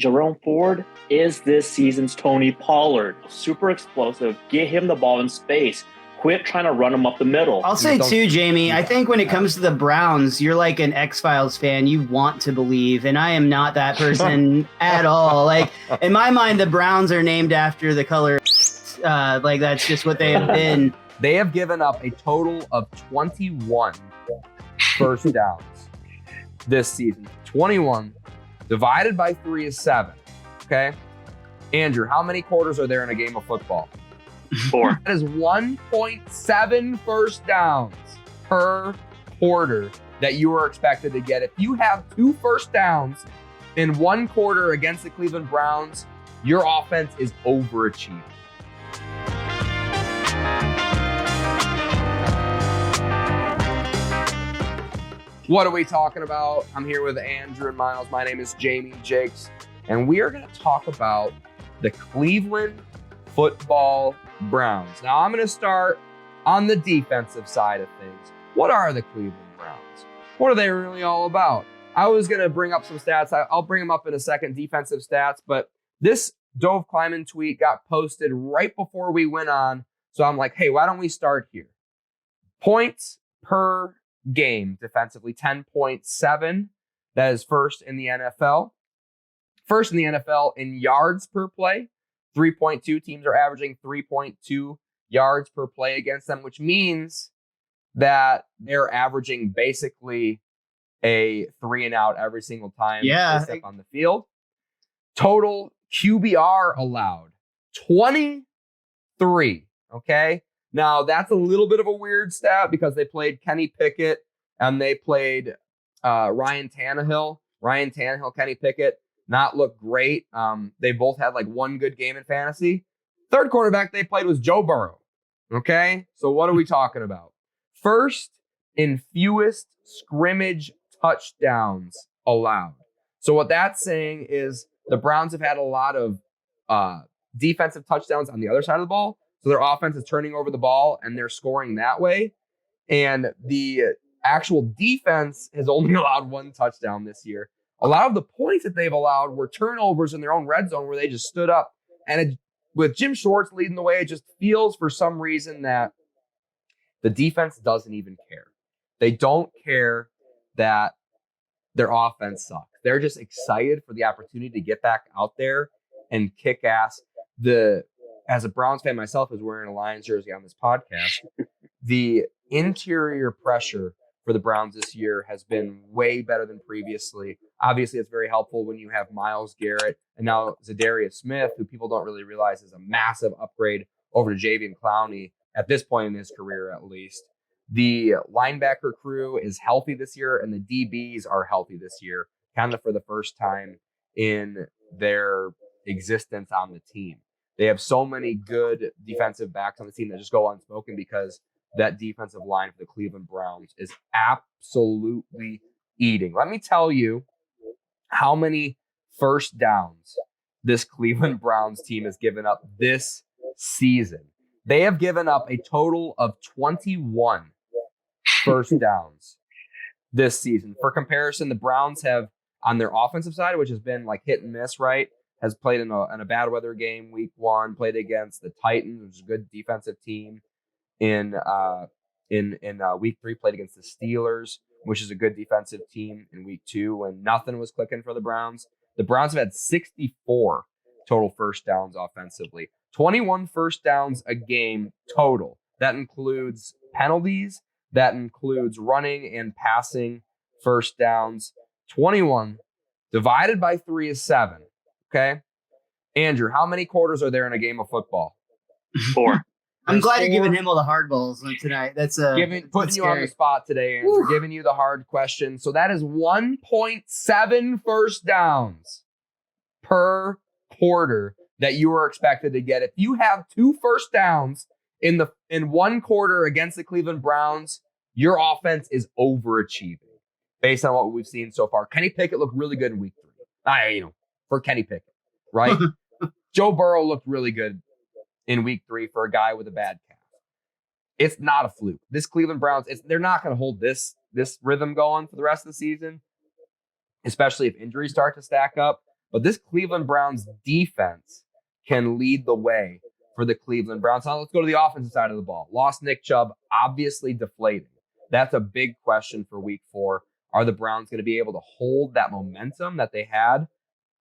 Jerome Ford is this season's Tony Pollard. Super explosive. Get him the ball in space. Quit trying to run him up the middle. I'll say too, Jamie, I think when it comes to the Browns, you're like an X-Files fan. You want to believe, and I am not that person at all. Like, in my mind, the Browns are named after the color. Like, that's just what they have been. They have given up a total of 21 first downs this season. 21 divided by 3 is 7. Okay? Andrew, how many quarters are there in a game of football? 4. That is 1.7 first downs per quarter that you are expected to get. If you have 2 first downs in 1 quarter against the Cleveland Browns, your offense is overachieving. What are we talking about? I'm here with Andrew and Miles. My name is Jamie Jakes, and we are going to talk about the Cleveland Football Browns. Now, I'm going to start on the defensive side of things. What are the Cleveland Browns? What are they really all about? I was going to bring up some stats. I'll bring them up in a second, defensive stats, but this Dove Kleiman tweet got posted right before we went on, so I'm like, hey, why don't we start here? Points per game defensively, 10.7. That is first in the NFL. First in the NFL in yards per play, 3.2. Teams are averaging 3.2 yards per play against them, which means that they're averaging basically a 3 and out every single time they step on the field. Total QBR allowed, 23. Okay. Now, that's a little bit of a weird stat because they played Kenny Pickett and they played Ryan Tannehill. Ryan Tannehill, Kenny Pickett, not look great. They both had like 1 good game in fantasy. Third quarterback they played was Joe Burrow. Okay? So what are we talking about? First in fewest scrimmage touchdowns allowed. So what that's saying is the Browns have had a lot of defensive touchdowns on the other side of the ball. So their offense is turning over the ball and they're scoring that way. And the actual defense has only allowed 1 touchdown this year. A lot of the points that they've allowed were turnovers in their own red zone where they just stood up. And with Jim Schwartz leading the way, it just feels for some reason that the defense doesn't even care. They don't care that their offense sucks. They're just excited for the opportunity to get back out there and kick ass. As a Browns fan myself, who's wearing a Lions jersey on this podcast, the interior pressure for the Browns this year has been way better than previously. Obviously, it's very helpful when you have Myles Garrett and now Zadarius Smith, who people don't really realize is a massive upgrade over to Jadeveon Clowney at this point in his career, at least. The linebacker crew is healthy this year, and the DBs are healthy this year, kind of for the first time in their existence on the team. They have so many good defensive backs on the team that just go unspoken because that defensive line for the Cleveland Browns is absolutely eating. Let me tell you how many first downs this Cleveland Browns team has given up this season. They have given up a total of 21 first downs this season. For comparison, the Browns have, on their offensive side, which has been like hit and miss, right? Has played in a bad weather game week 1, played against the Titans, which is a good defensive team. In week 3, played against the Steelers, which is a good defensive team in week 2, when nothing was clicking for the Browns. The Browns have had 64 total first downs offensively. 21 first downs a game total. That includes penalties. That includes running and passing first downs. 21 divided by 3 is 7. Okay. Andrew, how many quarters are there in a game of football? 4. I'm glad you're giving him all the hard balls tonight. That's putting you on the spot today, Andrew. Giving you the hard question. So that is 1.7 first downs per quarter that you are expected to get. If you have 2 first downs in 1 quarter against the Cleveland Browns, your offense is overachieving based on what we've seen so far. Kenny Pickett looked really good in week 3. For Kenny Pickett, right? Joe Burrow looked really good in week 3 for a guy with a bad calf. It's not a fluke. This Cleveland Browns, they're not going to hold this rhythm going for the rest of the season, especially if injuries start to stack up. But this Cleveland Browns defense can lead the way for the Cleveland Browns. Now let's go to the offensive side of the ball. Lost Nick Chubb, obviously deflating. That's a big question for week 4. Are the Browns going to be able to hold that momentum that they had?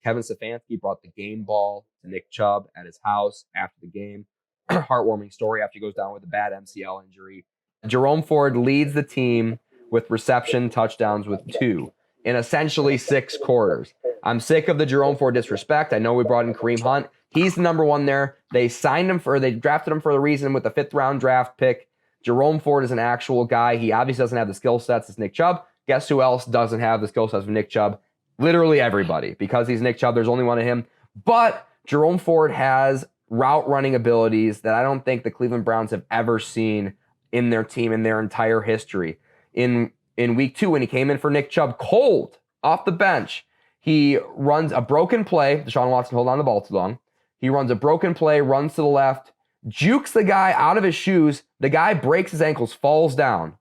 Kevin Stefanski brought the game ball to Nick Chubb at his house after the game. Heartwarming story after he goes down with a bad MCL injury. Jerome Ford leads the team with reception touchdowns with 2 in essentially 6 quarters. I'm sick of the Jerome Ford disrespect. I know we brought in Kareem Hunt. He's the number 1 there. They drafted him for a reason with the 5th round draft pick. Jerome Ford is an actual guy. He obviously doesn't have the skill sets as Nick Chubb. Guess who else doesn't have the skill sets of Nick Chubb? Literally everybody. Because he's Nick Chubb, there's only one of him. But Jerome Ford has route running abilities that I don't think the Cleveland Browns have ever seen in their team in their entire history. In week 2, when he came in for Nick Chubb cold off the bench, he runs a broken play. Deshaun Watson hold on to the ball too long. He runs a broken play, runs to the left, jukes the guy out of his shoes. The guy breaks his ankles, falls down.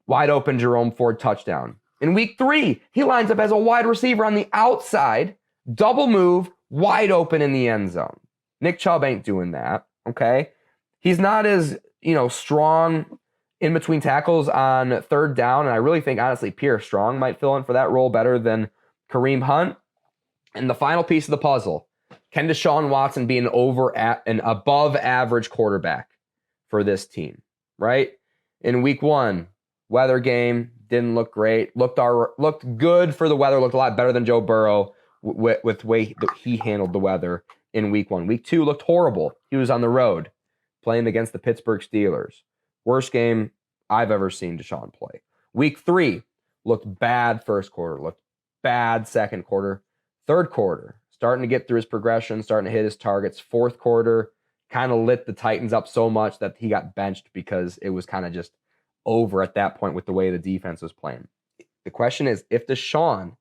Wide open Jerome Ford touchdown. In week 3, he lines up as a wide receiver on the outside, double move, wide open in the end zone. Nick Chubb ain't doing that, okay? He's not as, strong in between tackles on 3rd down, and I really think, honestly, Pierre Strong might fill in for that role better than Kareem Hunt. And the final piece of the puzzle, can Deshaun Watson be an above average quarterback for this team, right? In week 1, weather game, didn't look great. Looked good for the weather. Looked a lot better than Joe Burrow with the way he handled the weather in week 1. Week 2 looked horrible. He was on the road playing against the Pittsburgh Steelers. Worst game I've ever seen Deshaun play. Week 3 looked bad first quarter. Looked bad second quarter. Third quarter, starting to get through his progression, starting to hit his targets. Fourth quarter, kind of lit the Titans up so much that he got benched because it was kind of just over at that point with the way the defense was playing. The question is, if Deshaun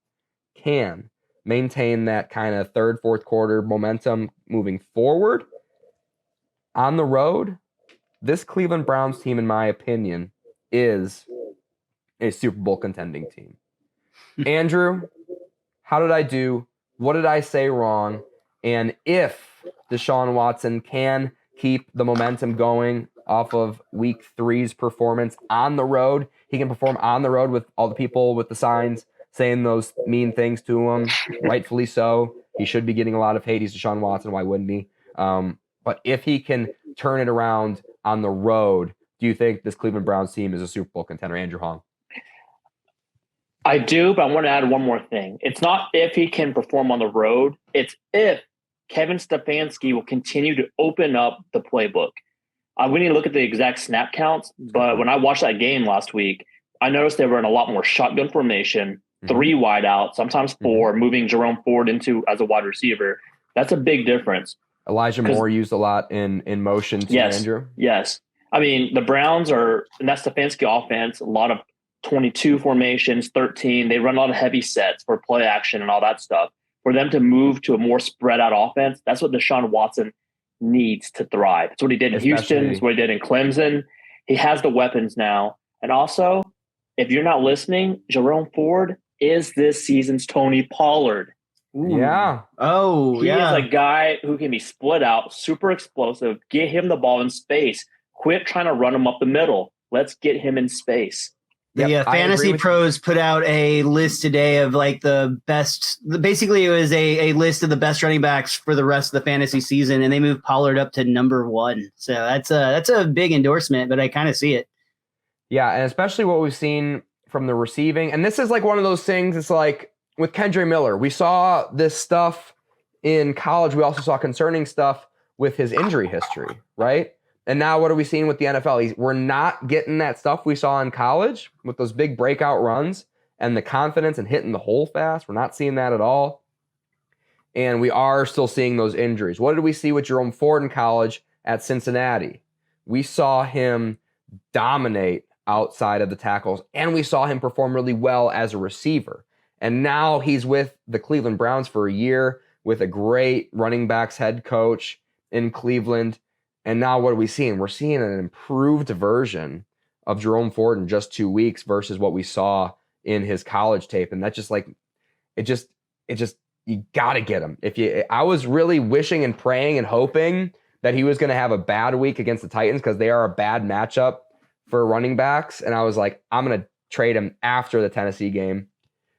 can maintain that kind of third, fourth quarter momentum moving forward on the road, this Cleveland Browns team, in my opinion, is a Super Bowl contending team. Andrew, how did I do? What did I say wrong? And if Deshaun Watson can keep the momentum going off of week 3's performance on the road, he can perform on the road with all the people with the signs saying those mean things to him, rightfully so. He should be getting a lot of hate. He's Deshaun Watson. Why wouldn't he? But if he can turn it around on the road, do you think this Cleveland Browns team is a Super Bowl contender? Andrew Hoang. I do, but I want to add one more thing. It's not if he can perform on the road. It's if Kevin Stefanski will continue to open up the playbook. We need to look at the exact snap counts, but when I watched that game last week, I noticed they were in a lot more shotgun formation, 3 wide out, sometimes 4, moving Jerome Ford into as a wide receiver. That's a big difference. Elijah Moore used a lot in motion too, yes, Andrew. Yes. I mean, the Browns are, and that's Stefanski offense, a lot of 22 formations, 13. They run a lot of heavy sets for play action and all that stuff. For them to move to a more spread out offense, that's what Deshaun Watson needs to thrive. It's what he did in Houston. It's what he did in Clemson. He has the weapons now. And also, if you're not listening, Jerome Ford is this season's Tony Pollard. Ooh. Yeah. Oh, he is a guy who can be split out, super explosive. Get him the ball in space. Quit trying to run him up the middle. Let's get him in space. The Fantasy Pros put out a list today of like the best. Basically, it was a list of the best running backs for the rest of the fantasy season, and they moved Pollard up to number 1. So that's a big endorsement, but I kind of see it. Yeah, and especially what we've seen from the receiving, and this is like one of those things. It's like with Kendre Miller, we saw this stuff in college. We also saw concerning stuff with his injury history, right? And now what are we seeing with the NFL? We're not getting that stuff we saw in college with those big breakout runs and the confidence and hitting the hole fast. We're not seeing that at all. And we are still seeing those injuries. What did we see with Jerome Ford in college at Cincinnati? We saw him dominate outside of the tackles, and we saw him perform really well as a receiver. And now he's with the Cleveland Browns for a year with a great running backs head coach in Cleveland. And now what are we seeing? We're seeing an improved version of Jerome Ford in just 2 weeks versus what we saw in his college tape. And that's just like, it just you got to get him. I was really wishing and praying and hoping that he was going to have a bad week against the Titans because they are a bad matchup for running backs. And I was like, I'm going to trade him after the Tennessee game.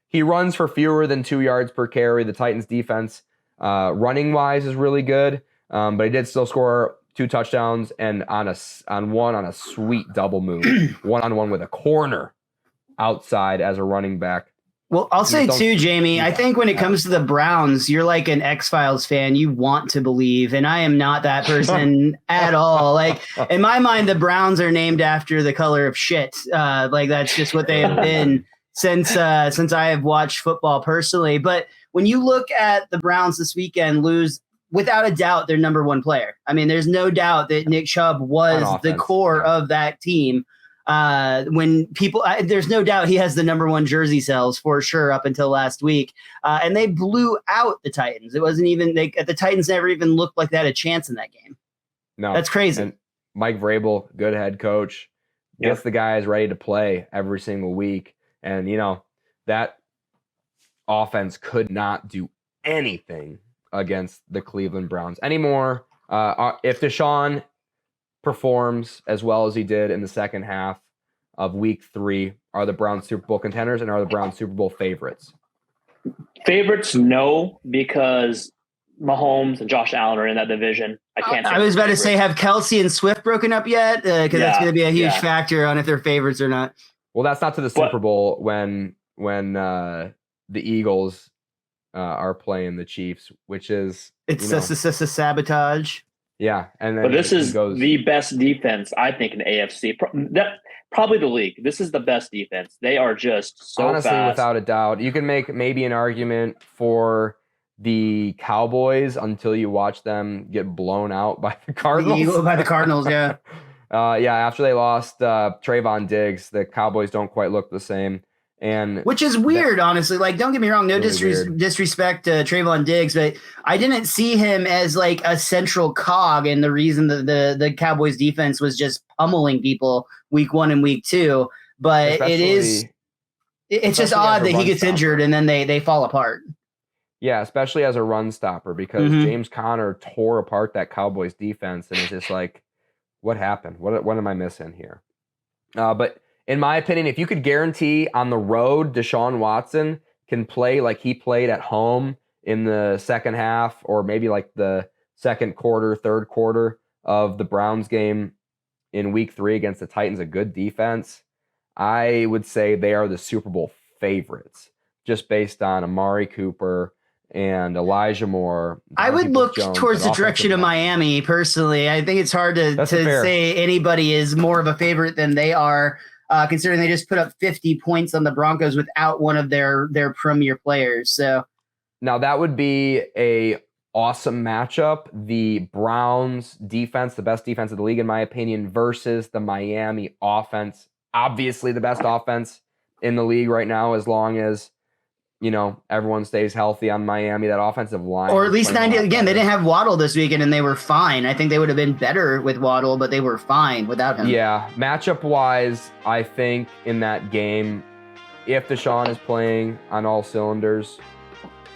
He runs for fewer than 2 yards per carry. The Titans defense, running wise, is really good. But he did still score 2 touchdowns and on a sweet double move, 1-on-1 with a corner outside as a running back. Well, I'll say too, Jamie, I think when it comes to the Browns, you're like an X-Files fan. You want to believe, and I am not that person at all. Like, in my mind, the Browns are named after the color of shit. Like, that's just what they have been since I have watched football personally. But when you look at the Browns this weekend lose, without a doubt, their number one player. I mean, there's no doubt that Nick Chubb was the core of that team. There's no doubt he has the number one jersey sales for sure up until last week. And they blew out the Titans. It wasn't even, the Titans never even looked like they had a chance in that game. No, that's crazy. And Mike Vrabel, good head coach, gets the guys ready to play every single week. And, that offense could not do anything against the Cleveland Browns anymore. If Deshaun performs as well as he did in the second half of week 3, are the Browns Super Bowl contenders and are the Browns Super Bowl favorites? Favorites, no, because Mahomes and Josh Allen are in that division. I was about to say, have Kelsey and Swift broken up yet? Because that's going to be a huge factor on if they're favorites or not. Well, that's not to the Super Bowl when the Eagles are playing the Chiefs, which is a sabotage. Yeah, and then but this is the best defense, I think, in the AFC. Probably the league. This is the best defense. They are just so honestly, fast. Without a doubt. You can make maybe an argument for the Cowboys until you watch them get blown out by the Cardinals. By the Cardinals, yeah. After they lost Trayvon Diggs, the Cowboys don't quite look the same. And which is weird, honestly. Like, don't get me wrong, no disrespect to Trayvon Diggs, but I didn't see him as like a central cog in the reason that the Cowboys defense was just pummeling people week 1 and week 2. But it's just odd that he gets injured and then they fall apart. Yeah, especially as a run stopper, because James Conner tore apart that Cowboys defense, and it's just like, what happened? What am I missing here? But in my opinion, if you could guarantee on the road Deshaun Watson can play like he played at home in the second half, or maybe like the second quarter, third quarter of the Browns game in week 3 against the Titans, a good defense, I would say they are the Super Bowl favorites just based on Amari Cooper and Elijah Moore. I would look towards the direction of Miami personally. I think it's hard to say anybody is more of a favorite than they are. Considering they just put up 50 points on the Broncos without one of their premier players. So now that would be a awesome matchup. The Browns defense, the best defense of the league, in my opinion, versus the Miami offense. Obviously the best offense in the league right now, as long as, everyone stays healthy on Miami. That offensive line. Or at least 90. Again, they didn't have Waddle this weekend and they were fine. I think they would have been better with Waddle, but they were fine without him. Yeah. Matchup wise, I think in that game, if Deshaun is playing on all cylinders,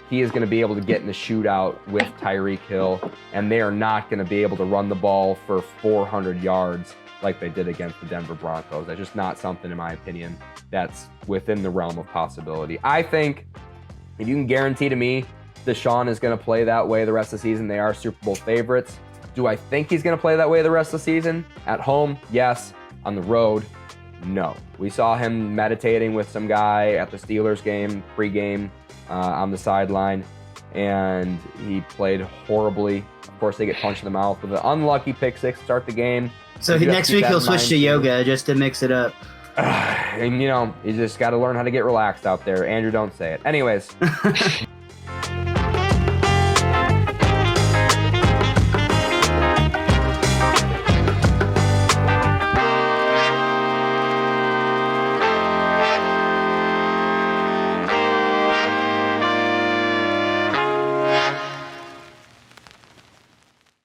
he is going to be able to get in the shootout with Tyreek Hill, and they are not going to be able to run the ball for 400 yards like they did against the Denver Broncos. That's just not something, in my opinion, that's within the realm of possibility. I think if you can guarantee to me Deshaun is going to play that way the rest of the season, they are Super Bowl favorites. Do I think he's going to play that way the rest of the season? At home, yes. On the road, no. We saw him meditating with some guy at the Steelers game, pregame, on the sideline, and he played horribly. Of course, they get punched in the mouth with an unlucky pick 6 to start the game. So next week he'll switch to yoga just to mix it up. And you just got to learn how to get relaxed out there. Andrew, don't say it. Anyways,